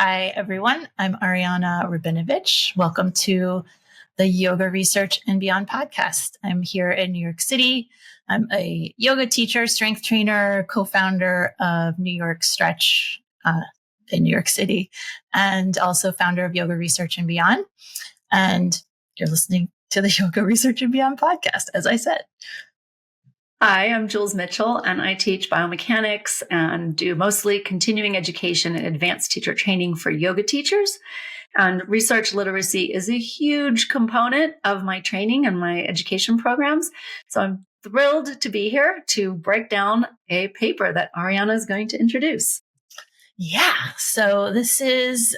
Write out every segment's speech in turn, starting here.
Hi, everyone. I'm Ariana Rabinovich. Welcome to the Yoga Research and Beyond podcast. I'm here in New York City. I'm a yoga teacher, strength trainer, co-founder of New York Stretch in New York City, and also founder of Yoga Research and Beyond. And you're listening to the Yoga Research and Beyond podcast, as I said. Hi, I'm Jules Mitchell, and I teach biomechanics and do mostly continuing education and advanced teacher training for yoga teachers. And research literacy is a huge component of my training and my education programs. So I'm thrilled to be here to break down a paper that Ariana is going to introduce. Yeah, so this is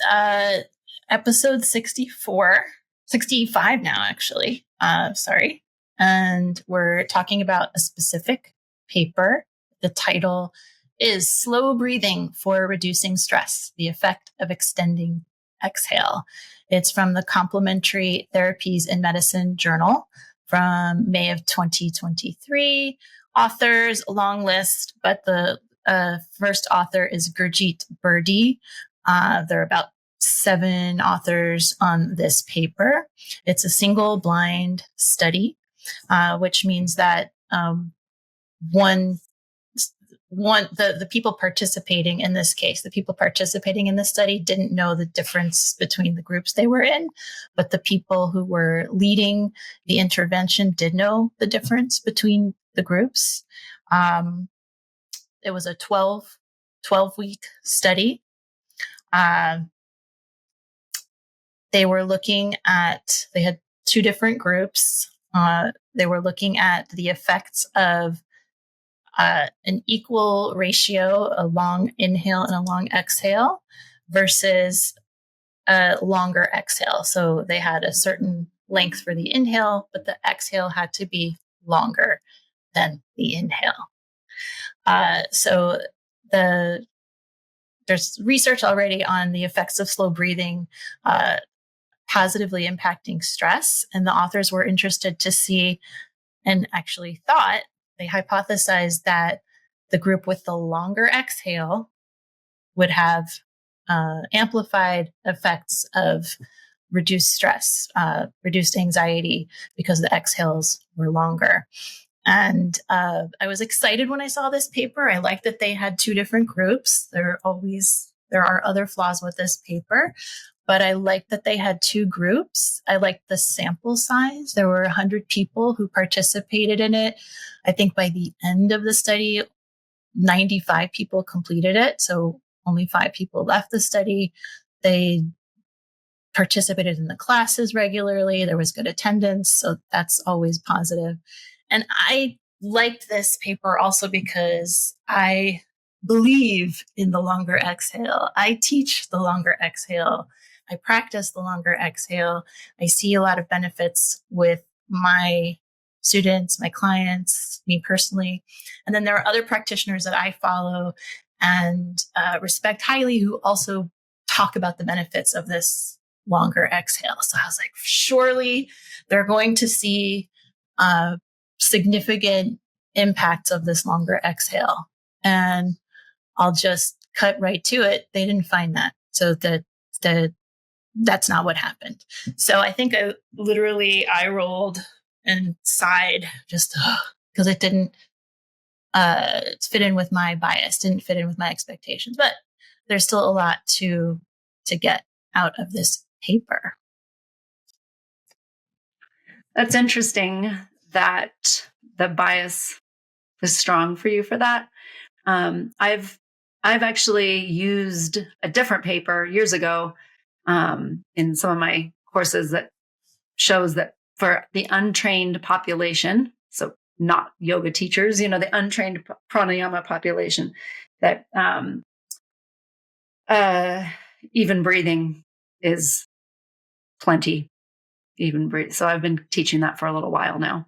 episode 65 now, actually. Sorry. And we're talking about a specific paper. The title is Slow Breathing for Reducing Stress, the Effect of Extending Exhale. It's from the Complementary Therapies in Medicine Journal from May of 2023. Authors, a long list, but the first author is Gurjeet Birdi. There are about 7 authors on this paper. It's a single blind study. Which means that the people participating in this case, the people participating in this study didn't know the difference between the groups they were in, but the people who were leading the intervention did know the difference between the groups. It was a 12-week study. They had 2 different groups. They were looking at the effects of an equal ratio, a long inhale and a long exhale versus a longer exhale. So they had a certain length for the inhale, but the exhale had to be longer than the inhale. So there's research already on the effects of slow breathing positively impacting stress. And the authors were interested to see, and actually they hypothesized that the group with the longer exhale would have amplified effects of reduced stress, reduced anxiety, because the exhales were longer. And I was excited when I saw this paper. I liked that they had 2 different groups. There are other flaws with this paper, but I liked that they had 2 groups. I liked the sample size. There were 100 people who participated in it. I think by the end of the study, 95 people completed it. So only 5 people left the study. They participated in the classes regularly. There was good attendance. So that's always positive. And I liked this paper also because I believe in the longer exhale. I teach the longer exhale. I practice the longer exhale. I see a lot of benefits with my students, my clients, me personally. And then there are other practitioners that I follow and respect highly who also talk about the benefits of this longer exhale. So I was like, surely they're going to see significant impacts of this longer exhale. And I'll just cut right to it. They didn't find that. So that's not what happened. So I think I rolled and sighed just because it didn't fit in with my bias, didn't fit in with my expectations. But there's still a lot to get out of this paper. That's interesting that the bias was strong for you for that. I've actually used a different paper years ago in some of my courses that shows that for the untrained population, so not yoga teachers, the untrained pranayama population, that even breathing is plenty. Even breathe. So I've been teaching that for a little while now.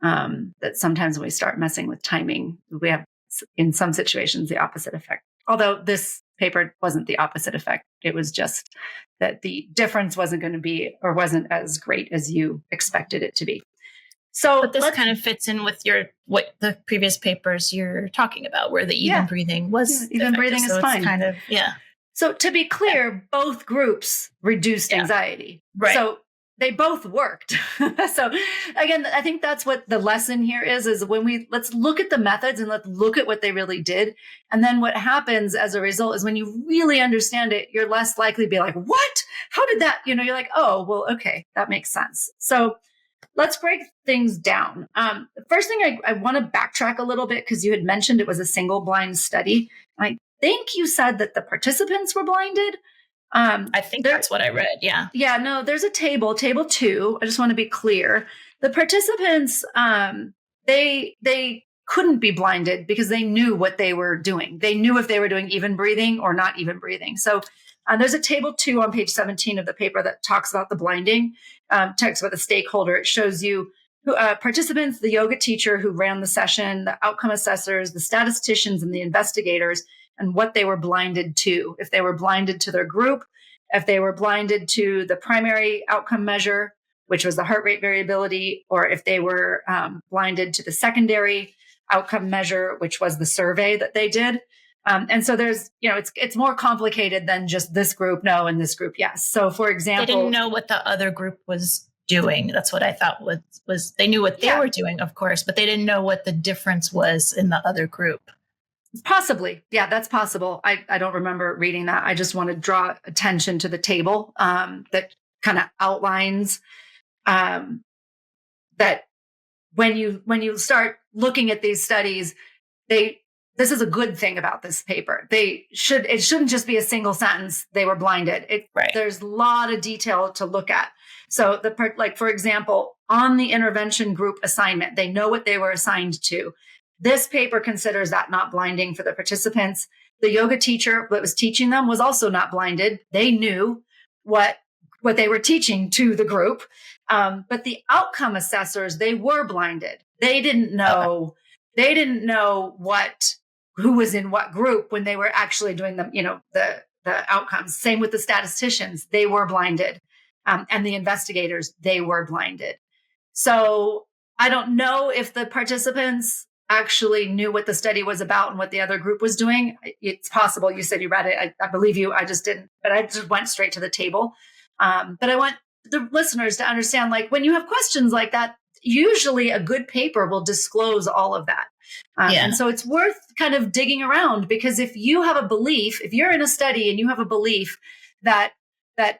That sometimes when we start messing with timing, we have, in some situations, the opposite effect. Although this paper wasn't the opposite effect. It was just that the difference wasn't going to be, or wasn't as great as you expected it to be. So, but this kind of fits in with what the previous papers you're talking about, where the even breathing was even breathing is fine. Kind of, yeah. So to be clear, both groups reduced anxiety. Right. So they both worked. So again, I think that's what the lesson here is when let's look at the methods and let's look at what they really did. And then what happens as a result is when you really understand it, you're less likely to be like, what? How did that? You're like, oh, well, okay, that makes sense. So let's break things down. The first thing I want to backtrack a little bit because you had mentioned it was a single blind study. I think you said that the participants were blinded. I think that's what I read. Yeah. Yeah, no, there's a table 2. I just want to be clear. The participants, they couldn't be blinded because they knew what they were doing. They knew if they were doing even breathing or not even breathing. So there's a table 2 on page 17 of the paper that talks about the blinding, talks about the stakeholder. It shows you participants, the yoga teacher who ran the session, the outcome assessors, the statisticians, and the investigators, and what they were blinded to. If they were blinded to their group, if they were blinded to the primary outcome measure, which was the heart rate variability, or if they were blinded to the secondary outcome measure, which was the survey that they did. And so there's, it's more complicated than just this group no and this group yes. So for example, they didn't know what the other group was doing. That's what I thought was they knew what they were doing, of course, but they didn't know what the difference was in the other group. Possibly. Yeah, that's possible. I don't remember reading that. I just want to draw attention to the table that kind of outlines that when you start looking at these studies, this is a good thing about this paper. It shouldn't just be a single sentence. They were blinded. Right. There's a lot of detail to look at. So for example, on the intervention group assignment, they know what they were assigned to. This paper considers that not blinding for the participants. The yoga teacher that was teaching them was also not blinded. They knew what they were teaching to the group. But the outcome assessors, they were blinded. They didn't know. Okay. They didn't know who was in what group when they were actually doing the outcomes. Same with the statisticians. They were blinded. And the investigators, they were blinded. So I don't know if the participants actually knew what the study was about and what the other group was doing. It's possible. You said you read it. I believe you. I just didn't, but I just went straight to the table. But I want the listeners to understand, like, when you have questions like that, usually a good paper will disclose all of that. And so it's worth kind of digging around, because if you have a belief, if you're in a study and you have a belief that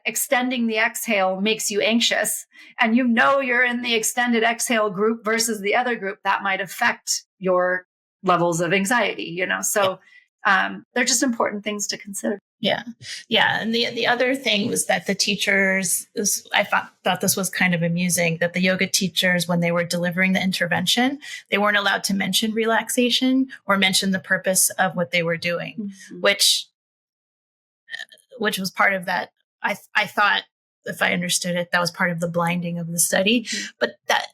extending the exhale makes you anxious, and you're in the extended exhale group versus the other group, that might affect your levels of anxiety, So they're just important things to consider. Yeah. Yeah. And the other thing was that the teachers, I thought this was kind of amusing, that the yoga teachers, when they were delivering the intervention, they weren't allowed to mention relaxation or mention the purpose of what they were doing, mm-hmm. which was part of that. I thought, if I understood it, that was part of the blinding of the study, mm-hmm. but that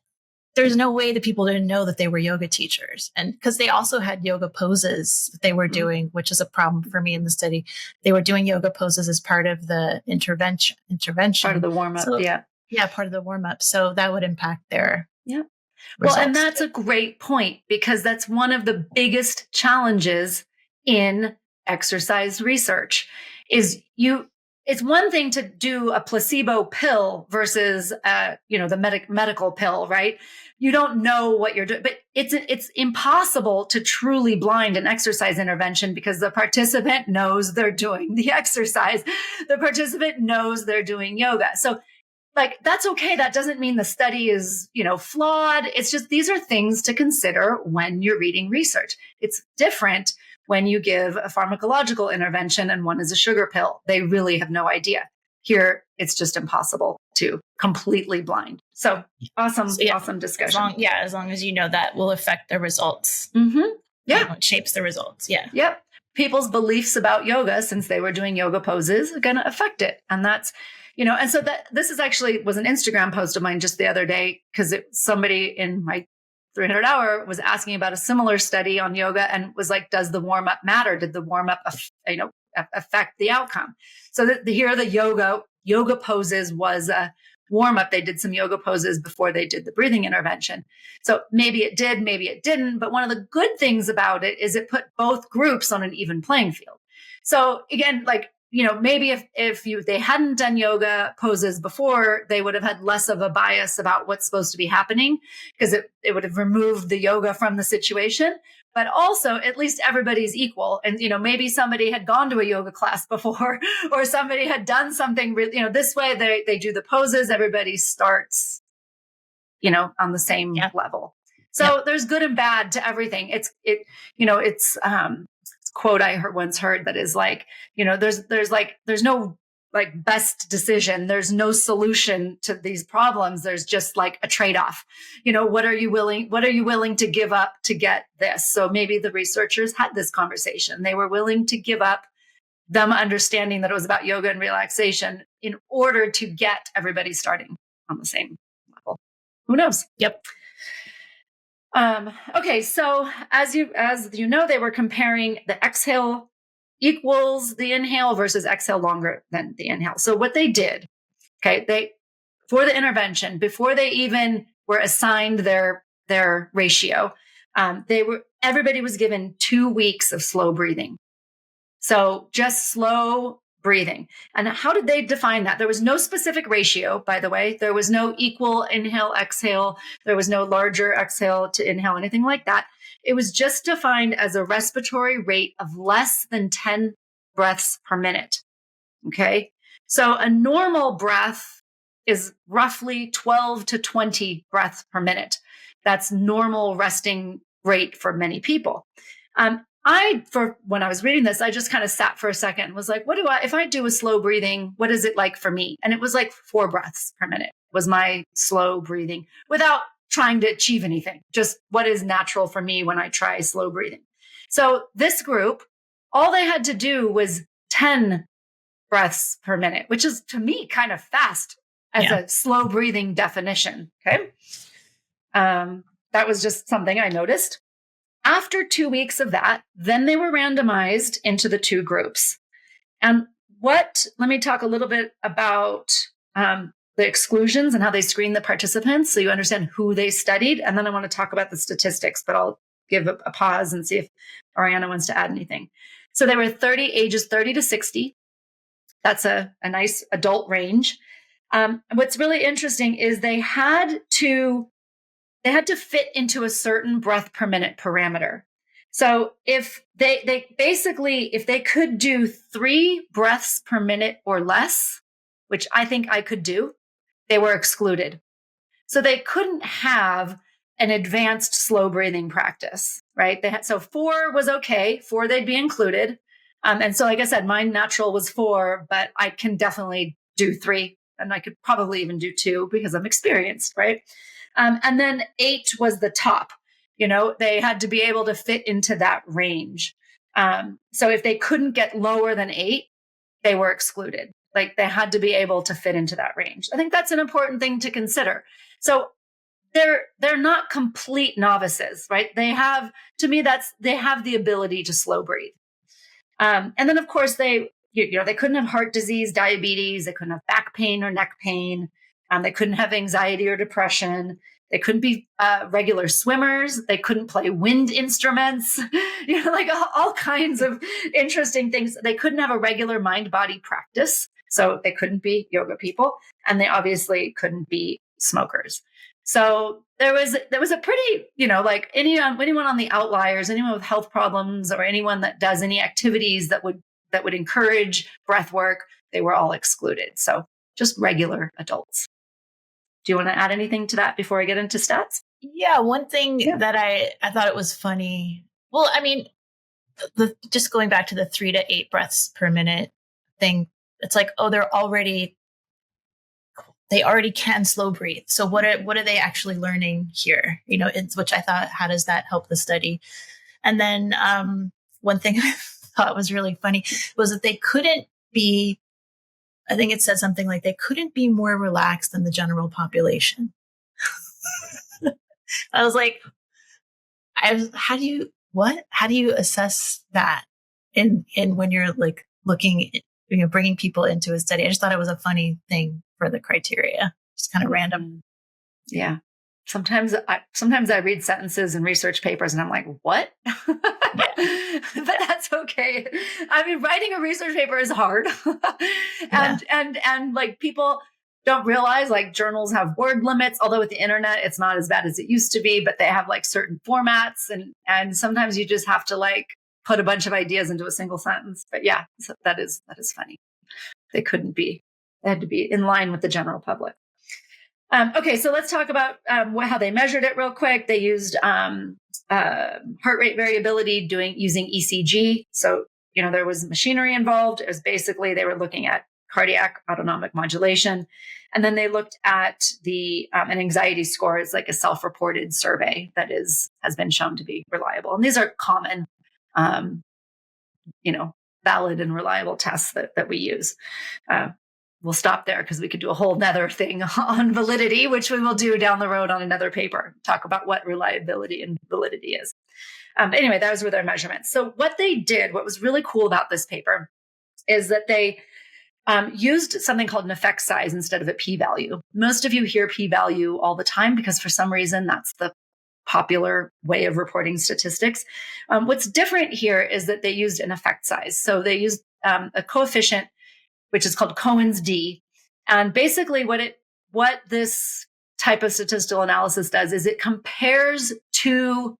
there's no way that people didn't know that they were yoga teachers. And because they also had yoga poses that they were doing, which is a problem for me in the study. They were doing yoga poses as part of the intervention. Part of the warm-up, yeah. Yeah, part of the warm-up. So that would impact their results. Well, and that's a great point, because that's one of the biggest challenges in exercise research is it's one thing to do a placebo pill versus, the medical pill, right? You don't know what you're doing, but it's impossible to truly blind an exercise intervention, because the participant knows they're doing the exercise. The participant knows they're doing yoga. So that's okay. That doesn't mean the study is, flawed. It's just, these are things to consider when you're reading research. It's different when you give a pharmacological intervention and one is a sugar pill. They really have no idea. Here, it's just impossible to completely blind. So awesome discussion. As long as you know that will affect the results. Mm-hmm. Yeah. It shapes the results. Yeah. Yep. People's beliefs about yoga, since they were doing yoga poses, are going to affect it. And that's, and so this was an Instagram post of mine just the other day, because somebody in my 300 hour was asking about a similar study on yoga and was like, does the warm up matter? Did the warm up, affect the outcome? So here the yoga poses was a warm up. They did some yoga poses before they did the breathing intervention. So maybe it did, maybe it didn't. But one of the good things about it is it put both groups on an even playing field. So again, maybe if they hadn't done yoga poses before, they would have had less of a bias about what's supposed to be happening, because it would have removed the yoga from the situation. But also, at least everybody's equal. And, maybe somebody had gone to a yoga class before, or somebody had done something, this way they do the poses. Everybody starts, on the same level. So there's good and bad to everything. It's quote I once heard that is like, there's no like best decision. There's no solution to these problems. There's just like a trade-off. What are you willing to give up to get this? So maybe the researchers had this conversation. They were willing to give up them understanding that it was about yoga and relaxation in order to get everybody starting on the same level. Who knows? Yep. Okay. So as you know, they were comparing the exhale equals the inhale versus exhale longer than the inhale. So what they did, for the intervention, before they even were assigned their ratio, everybody was given 2 weeks of slow breathing. So just slow breathing. And how did they define that? There was no specific ratio, by the way. There was no equal inhale, exhale. There was no larger exhale to inhale, anything like that. It was just defined as a respiratory rate of less than 10 breaths per minute. Okay. So a normal breath is roughly 12 to 20 breaths per minute. That's normal resting rate for many people. When I was reading this, I just kind of sat for a second and was like, if I do a slow breathing, what is it like for me? And it was like 4 breaths per minute was my slow breathing, without trying to achieve anything, just what is natural for me when I try slow breathing. So this group, all they had to do was 10 breaths per minute, which is to me kind of fast as a slow breathing definition. Okay. That was just something I noticed. After 2 weeks of that, then they were randomized into the 2 groups. And let me talk a little bit about the exclusions and how they screened the participants so you understand who they studied. And then I want to talk about the statistics, but I'll give a pause and see if Ariana wants to add anything. So they were ages 30 to 60. That's a nice adult range. What's really interesting is they had to fit into a certain breath per minute parameter. So if if they could do 3 breaths per minute or less, which I think I could do, they were excluded. So they couldn't have an advanced slow breathing practice, right? So 4 was okay. 4, they'd be included. And so, like I said, my natural was 4, but I can definitely do 3, and I could probably even do 2 because I'm experienced, right? And then 8 was the top. They had to be able to fit into that range. So if they couldn't get lower than 8, they were excluded. Like they had to be able to fit into that range. I think that's an important thing to consider. So they're not complete novices, right? They have the ability to slow breathe. And then of course they couldn't have heart disease, diabetes. They couldn't have back pain or neck pain. They couldn't have anxiety or depression. They couldn't be regular swimmers. They couldn't play wind instruments, like all kinds of interesting things. They couldn't have a regular mind-body practice. So they couldn't be yoga people. And they obviously couldn't be smokers. So there was a pretty, like anyone on the outliers, anyone with health problems, or anyone that does any activities that would encourage breath work, they were all excluded. So just regular adults. Do you want to add anything to that before I get into stats? Yeah, one thing that I thought it was funny. Well, I mean, just going back to the 3 to 8 breaths per minute thing, it's like, oh, they already can slow breathe. So what are they actually learning here? Which I thought, how does that help the study? And then one thing I thought was really funny was that they couldn't be, I think it said something like they couldn't be more relaxed than the general population. I was like, how do you assess that in when you're like looking, bringing people into a study? I just thought it was a funny thing for the criteria. Just kind of random. Yeah. sometimes I read sentences in research papers and I'm like, what? But that's okay. I mean, writing a research paper is hard. and like people don't realize like journals have word limits, although with the internet, it's not as bad as it used to be, but they have like certain formats and sometimes you just have to like put a bunch of ideas into a single sentence. But yeah, so that is funny. They had to be in line with the general public. Okay, so let's talk about how they measured it real quick. They used heart rate variability using ECG. So, there was machinery involved. It was basically, they were looking at cardiac autonomic modulation. And then they looked at an anxiety score is like a self-reported survey that has been shown to be reliable. And these are common, valid and reliable tests that we use. We'll stop there because we could do a whole nother thing on validity, which we will do down the road on another paper, talk about what reliability and validity is. Anyway, those were their measurements. So what they did, what was really cool about this paper is that they used something called an effect size instead of a p-value. Most of you hear p-value all the time because for some reason that's the popular way of reporting statistics. What's different here is that they used an effect size. So they used a coefficient which is called Cohen's d. And basically what this type of statistical analysis does is it compares two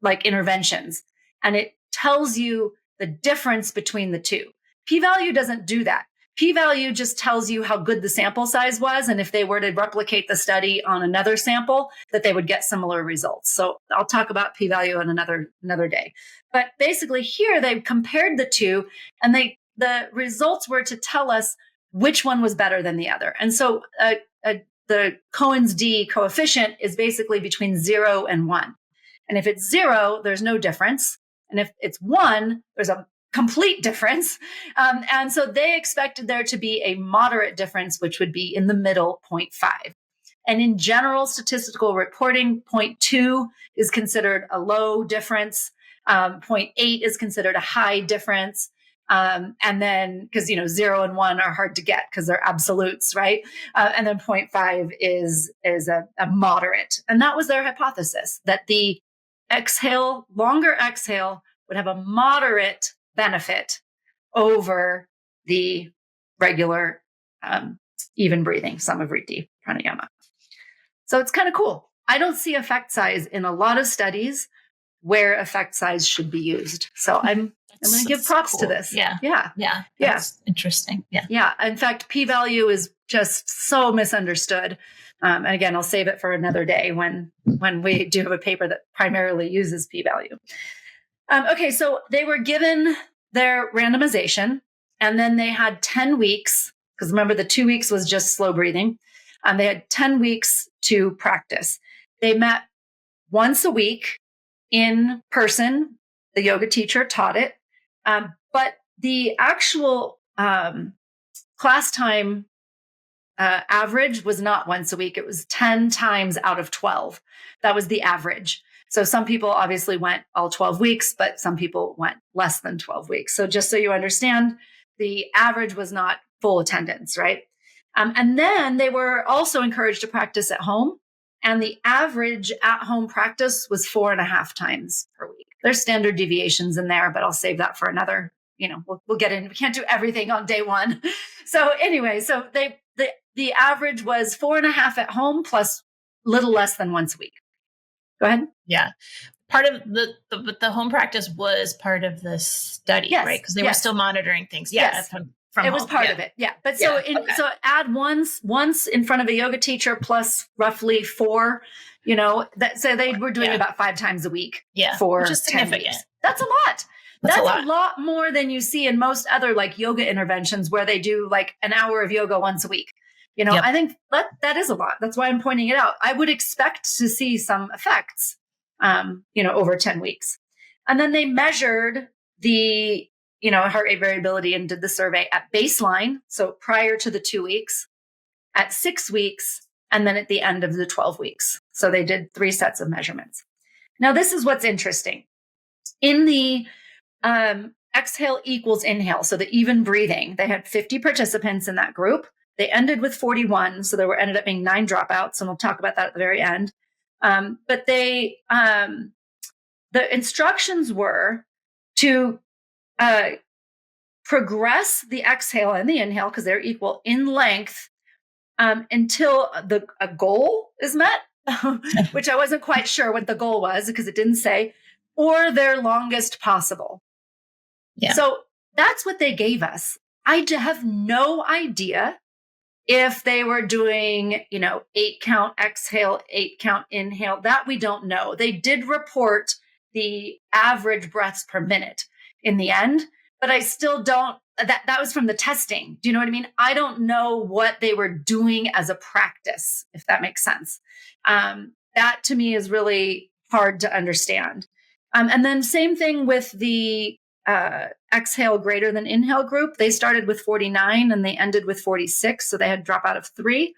like interventions and it tells you the difference between the two. P-value doesn't do that. P-value just tells you how good the sample size was. And if they were to replicate the study on another sample, that they would get similar results. So I'll talk about P-value on another day. But basically here they compared the two and the results were to tell us which one was better than the other. And so the Cohen's d coefficient is basically between 0 and 1. And if it's 0, there's no difference. And if it's 1, there's a complete difference. And so they expected there to be a moderate difference, which would be in the middle, 0.5. And in general statistical reporting, 0.2 is considered a low difference. 0.8 is considered a high difference. And then, because, 0 and 1 are hard to get because they're absolutes, right? And then 0.5 is a moderate. And that was their hypothesis, that the longer exhale would have a moderate benefit over the regular even breathing, Samavriti, Pranayama. So it's kind of cool. I don't see effect size in a lot of studies where effect size should be used. So I'm going to give props to this. Yeah. That's interesting. Yeah. In fact, p-value is just so misunderstood. And again, I'll save it for another day when we do have a paper that primarily uses p-value. Okay. So they were given their randomization and then they had 10 weeks, because remember the 2 weeks was just slow breathing. They had 10 weeks to practice. They met once a week in person. The yoga teacher taught it. But the actual class time average was not once a week. It was 10 times out of 12. That was the average. So some people obviously went all 12 weeks, but some people went less than 12 weeks. So just so you understand, the average was not full attendance, right? And then they were also encouraged to practice at home. And the average at-home practice was 4.5 times per week. There's standard deviations in there, but I'll save that for another, we'll get in. We can't do everything on day one. So anyway, so the average was 4.5 at home plus little less than once a week. Go ahead. Yeah. Part of the home practice was part of the study, right? Because they were still monitoring things. Yes. From it was home. part of it. Yeah. But so add once in front of a yoga teacher plus roughly 4, so they were doing about 5 times a week for which is 10 significant. weeks. That's a lot. That's a lot more than you see in most other like yoga interventions where they do like an hour of yoga once a week. I think that is a lot. That's why I'm pointing it out. I would expect to see some effects, over 10 weeks. And then they measured the, heart rate variability and did the survey at baseline. So prior to the 2 weeks, at 6 weeks, and then at the end of the 12 weeks. So they did 3 sets of measurements. Now, this is what's interesting. In the exhale equals inhale, so the even breathing, they had 50 participants in that group. They ended with 41. So there ended up being 9 dropouts. And we'll talk about that at the very end. But the instructions were to progress the exhale and the inhale, because they're equal in length, until a goal is met, which I wasn't quite sure what the goal was because it didn't say, or their longest possible. Yeah. So that's what they gave us. I have no idea if they were doing, 8 count exhale, 8 count inhale. That we don't know. They did report the average breaths per minute in the end, but I still don't, that was from the testing. Do you know what I mean? I don't know what they were doing as a practice, if that makes sense. That to me is really hard to understand. And then same thing with the exhale greater than inhale group. They started with 49 and they ended with 46. So they had drop out of 3.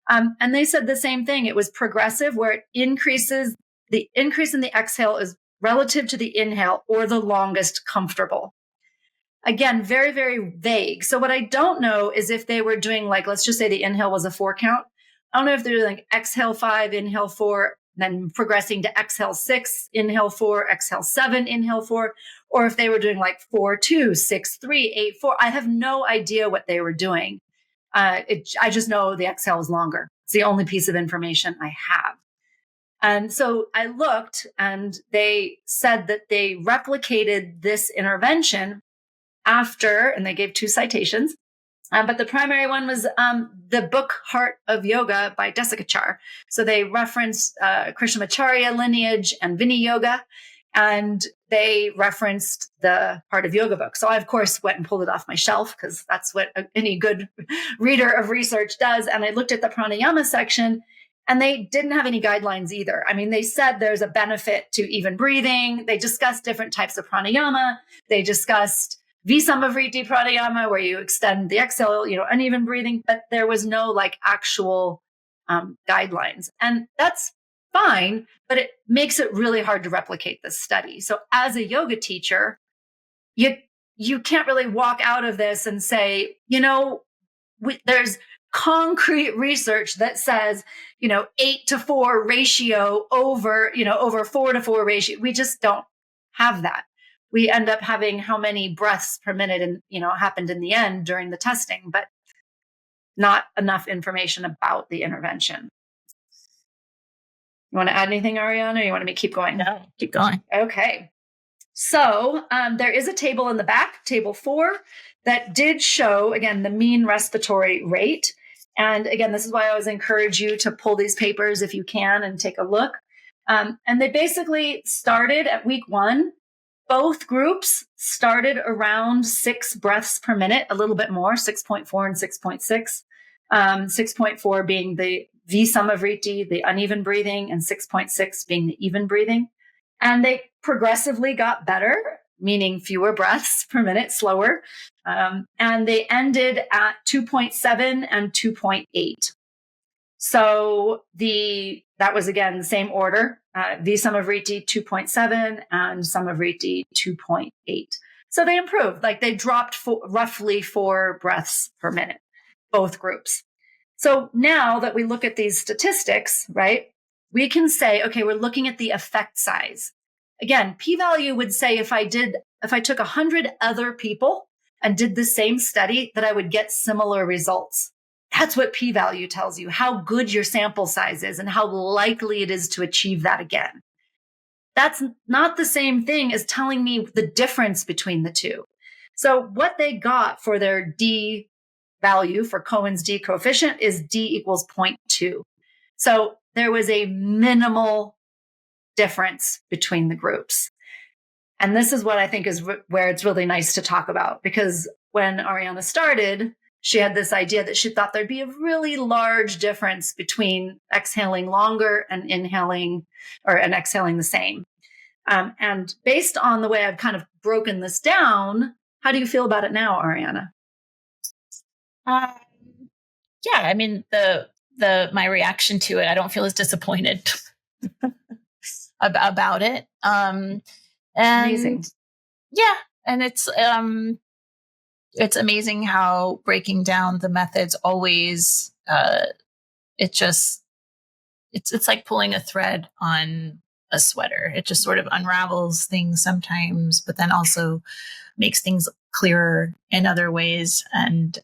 And they said the same thing. It was progressive, where it increases. The increase in the exhale is relative to the inhale or the longest comfortable. Again, very, very vague. So what I don't know is if they were doing, like, let's just say the inhale was a 4 count. I don't know if they're doing like exhale 5, inhale 4, then progressing to exhale 6, inhale 4, exhale 7, inhale 4, or if they were doing like 4, 2, 6, 3, 8, 4. I have no idea what they were doing. I just know the exhale is longer. It's the only piece of information I have. And so I looked, and they said that they replicated this intervention after, and they gave 2 citations, but the primary one was the book Heart of Yoga by Desikachar. So they referenced Krishnamacharya lineage and Vini Yoga, and they referenced the Heart of Yoga book. So I, of course, went and pulled it off my shelf because that's what any good reader of research does. And I looked at the pranayama section, and they didn't have any guidelines either. I mean, they said there's a benefit to even breathing. They discussed different types of pranayama. They discussed Visamavriti pranayama, where you extend the exhale, uneven breathing, but there was no like actual guidelines. And that's fine, but it makes it really hard to replicate this study. So as a yoga teacher, you can't really walk out of this and say, there's concrete research that says, 8-to-4 ratio over 4-to-4 ratio. We just don't have that. We end up having how many breaths per minute and, happened in the end during the testing, but not enough information about the intervention. You want to add anything, Ariana, or you want me to keep going? No, keep going. Okay. So there is a table in the back, table 4, that did show, again, the mean respiratory rate. And again, this is why I always encourage you to pull these papers if you can and take a look. And they basically started at week 1. Both groups started around 6 breaths per minute, a little bit more, 6.4 and 6.6. 6.4 being the Visamavriti, the uneven breathing, and 6.6 being the even breathing. And they progressively got better, meaning fewer breaths per minute, slower. And they ended at 2.7 and 2.8. So that was, again, the same order, Visamavriti 2.7 and Samavriti 2.8. So they improved, like they dropped roughly 4 breaths per minute, both groups. So now that we look at these statistics, right, we can say, okay, we're looking at the effect size. Again, p-value would say if I took 100 other people and did the same study, that I would get similar results. That's what p-value tells you, how good your sample size is and how likely it is to achieve that again. That's not the same thing as telling me the difference between the two. So what they got for their D value, for Cohen's D coefficient, is D equals 0.2. So there was a minimal difference between the groups. And this is what I think is where it's really nice to talk about, because when Ariana started, she had this idea that she thought there'd be a really large difference between exhaling longer and inhaling and exhaling the same. And based on the way I've kind of broken this down, how do you feel about it now, Ariana? Yeah, I mean, my reaction to it, I don't feel as disappointed about it. And amazing. Yeah, and it's It's amazing how breaking down the methods always, it's like pulling a thread on a sweater. It just sort of unravels things sometimes, but then also makes things clearer in other ways, and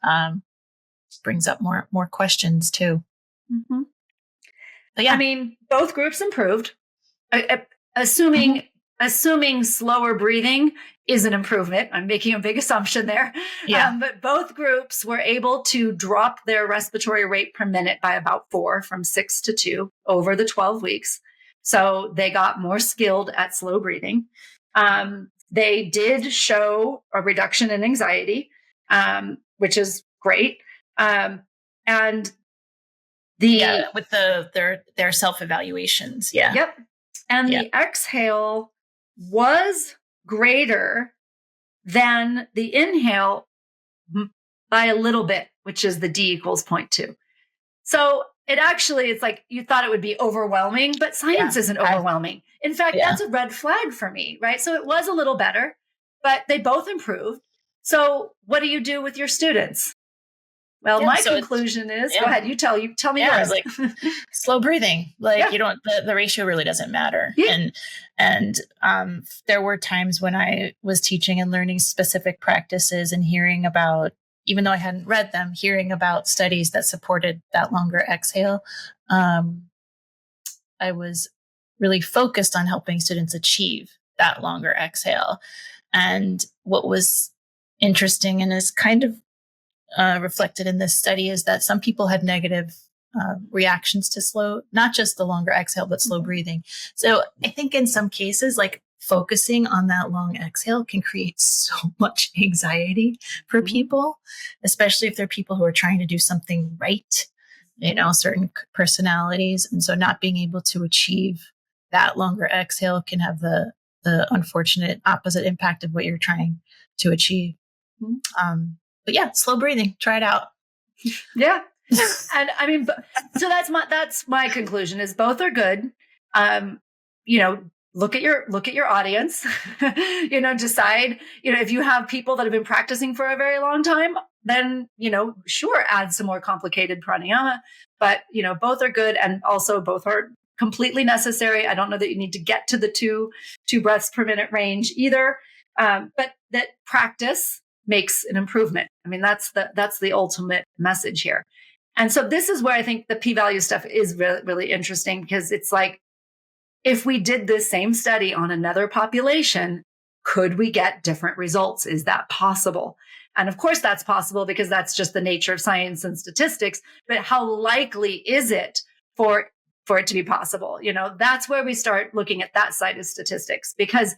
brings up more questions too. Mm-hmm. But yeah, I mean, both groups improved. Assuming slower breathing is an improvement. I'm making a big assumption there. Yeah. But both groups were able to drop their respiratory rate per minute by about 4, from 6 to 2 over the 12 weeks. So they got more skilled at slow breathing. They did show a reduction in anxiety, which is great. And with their self-evaluations. Yeah. Yep. And the exhale was greater than the inhale by a little bit, which is the D equals 0.2. So it's like you thought it would be overwhelming, but science isn't overwhelming. In fact, that's a red flag for me, right? So it was a little better, but they both improved. So what do you do with your students? Well, my conclusion is, go ahead, tell me yours. Like slow breathing, like you don't, the ratio really doesn't matter. Yeah. And there were times when I was teaching and learning specific practices and hearing about, even though I hadn't read them, hearing about studies that supported that longer exhale. I was really focused on helping students achieve that longer exhale. And what was interesting and is kind of reflected in this study is that some people had negative reactions to not just the longer exhale, but slow breathing. So I think in some cases, like focusing on that long exhale can create so much anxiety for people, especially if they're people who are trying to do something right, certain personalities. And so not being able to achieve that longer exhale can have the unfortunate opposite impact of what you're trying to achieve. But yeah, slow breathing, try it out. Yeah. And I mean, so that's my conclusion is both are good. Look at your audience, decide, if you have people that have been practicing for a very long time, then, sure, add some more complicated pranayama, but, both are good. And also both are completely necessary. I don't know that you need to get to the two breaths per minute range either. But that practice makes an improvement. I mean, that's the ultimate message here. And so this is where I think the p-value stuff is really, really interesting, because it's like, if we did this same study on another population, could we get different results? Is that possible? And of course that's possible, because that's just the nature of science and statistics. But how likely is it for it to be possible? That's where we start looking at that side of statistics, because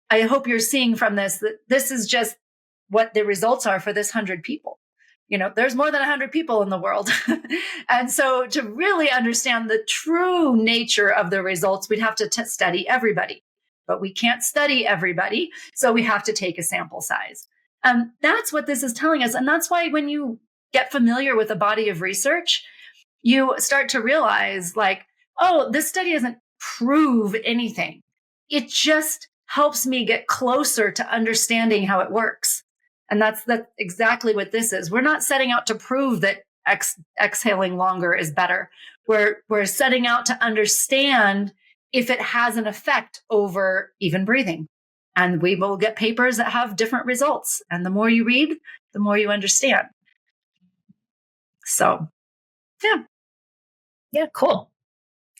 I hope you're seeing from this that this is just what the results are for this 100 people. There's more than 100 people in the world. And so to really understand the true nature of the results, we'd have to study everybody. But we can't study everybody. So we have to take a sample size. That's what this is telling us. And that's why when you get familiar with a body of research, you start to realize like, oh, this study doesn't prove anything. It just helps me get closer to understanding how it works. And that's exactly what this is. We're not setting out to prove that exhaling longer is better. We're setting out to understand if it has an effect over even breathing. And we will get papers that have different results. And the more you read, the more you understand. So, yeah. Yeah, cool.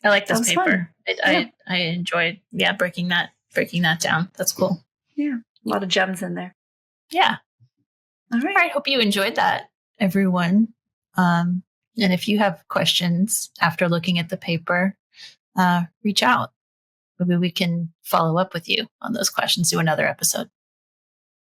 I like this paper. I enjoyed, breaking that down. That's cool. Yeah, a lot of gems in there. Yeah. All right. Hope you enjoyed that, everyone. And if you have questions after looking at the paper, reach out. Maybe we can follow up with you on those questions, do another episode.